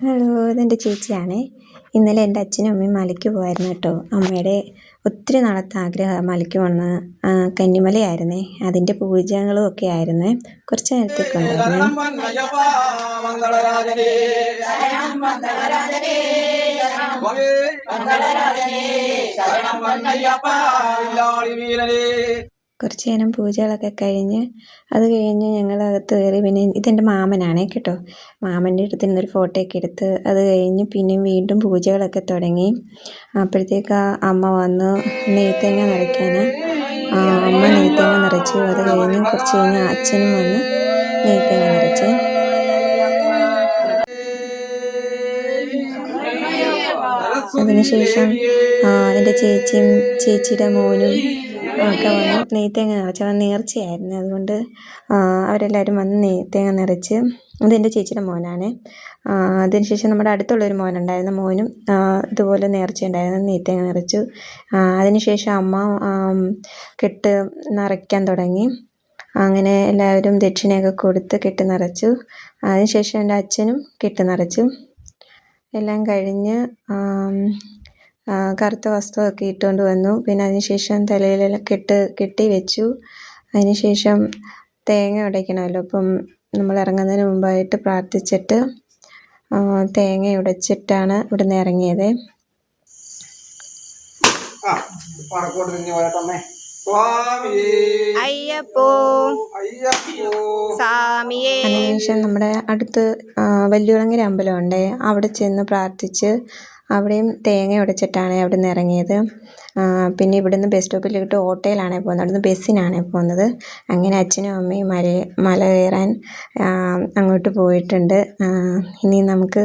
Hello, ഇതെൻ്റെ ചേച്ചിയാണേ. ഇന്നലെ എൻ്റെ അച്ഛനും അമ്മയും മലയ്ക്ക് പോയായിരുന്നു കേട്ടോ. അമ്മയുടെ ഒത്തിരി നാളത്തെ ആഗ്രഹം മലയ്ക്ക് വന്ന് കന്നിമലയായിരുന്നേ. അതിൻ്റെ പൂജകളും ഒക്കെ ആയിരുന്നേ. കുറച്ച് നേരത്തേക്ക് ഉണ്ടായിരുന്നേ. കുറച്ച് നേരം പൂജകളൊക്കെ കഴിഞ്ഞ് അത് കഴിഞ്ഞ് ഞങ്ങൾ അകത്ത് കയറി. പിന്നെ ഇതെൻ്റെ മാമനാണേ കേട്ടോ. മാമൻ്റെ അടുത്ത് നിന്നൊരു ഫോട്ടോ ഒക്കെ എടുത്ത് അത് കഴിഞ്ഞ് പിന്നെ വീണ്ടും പൂജകളൊക്കെ തുടങ്ങി. അപ്പോഴത്തേക്ക് അമ്മ വന്ന് നെയ്ത്തേങ്ങ നിറയ്ക്കാൻ അമ്മ നെയ്ത്തേങ്ങ നിറച്ചു. അത് കഴിഞ്ഞ് കുറച്ച് കഴിഞ്ഞ് അച്ഛനും വന്ന് നെയ്ത്തേങ്ങ നിറച്ച്. അതിനുശേഷം എൻ്റെ ചേച്ചിയും ചേച്ചിയുടെ മോനും ഒക്കെ വന്ന് നെയ്ത്തേങ്ങ നിറച്ച്. അവൻ നേർച്ചയായിരുന്നു, അതുകൊണ്ട് അവരെല്ലാവരും വന്ന് നെയ്ത്തേങ്ങ നിറച്ച്. ഇതെൻ്റെ ചേച്ചിയുടെ മോനാണ്. അതിനുശേഷം നമ്മുടെ അടുത്തുള്ളൊരു മോനുണ്ടായിരുന്നു, മോനും ഇതുപോലെ നേർച്ചയുണ്ടായിരുന്നു, നെയ്ത്തേങ്ങ നിറച്ചു. അതിനുശേഷം അമ്മ കെട്ട് നിറയ്ക്കാൻ തുടങ്ങി. അങ്ങനെ എല്ലാവരും ദക്ഷിണയൊക്കെ കൊടുത്ത് കെട്ട് നിറച്ചു. അതിനുശേഷം എൻ്റെ അച്ഛനും കെട്ട് നിറച്ചു. എല്ലാം കഴിഞ്ഞ് കറുത്ത വസ്ത്രമൊക്കെ ഇട്ടുകൊണ്ട് വന്നു. പിന്നെ അതിനുശേഷം തലയിലെല്ലാം കെട്ടി വെച്ചു. അതിനുശേഷം തേങ്ങ ഉടയ്ക്കണമല്ലോ, അപ്പം നമ്മൾ ഇറങ്ങുന്നതിന് മുമ്പായിട്ട് പ്രാർത്ഥിച്ചിട്ട് തേങ്ങ ഉടച്ചിട്ടാണ് ഇവിടുന്ന് ഇറങ്ങിയത്. അതിനുശേഷം നമ്മുടെ അടുത്ത് വല്യുളങ്ങര അമ്പലമുണ്ട്, അവിടെ ചെന്ന് പ്രാർത്ഥിച്ച് അവിടെയും തേങ്ങ ഉടച്ചിട്ടാണ് അവിടെ നിന്ന് ഇറങ്ങിയത്. പിന്നെ ഇവിടുന്ന് ബസ് സ്റ്റോപ്പിലോട്ട് ഓട്ടോയിലാണ് പോകുന്നത്, അവിടുന്ന് ബസ്സിനാണ് പോകുന്നത്. അങ്ങനെ അച്ഛനും അമ്മയും മല കയറാൻ അങ്ങോട്ട് പോയിട്ടുണ്ട്. ഇനി നമുക്ക്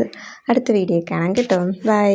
അടുത്ത വീഡിയോ കാണാം കേട്ടോ. ബൈ.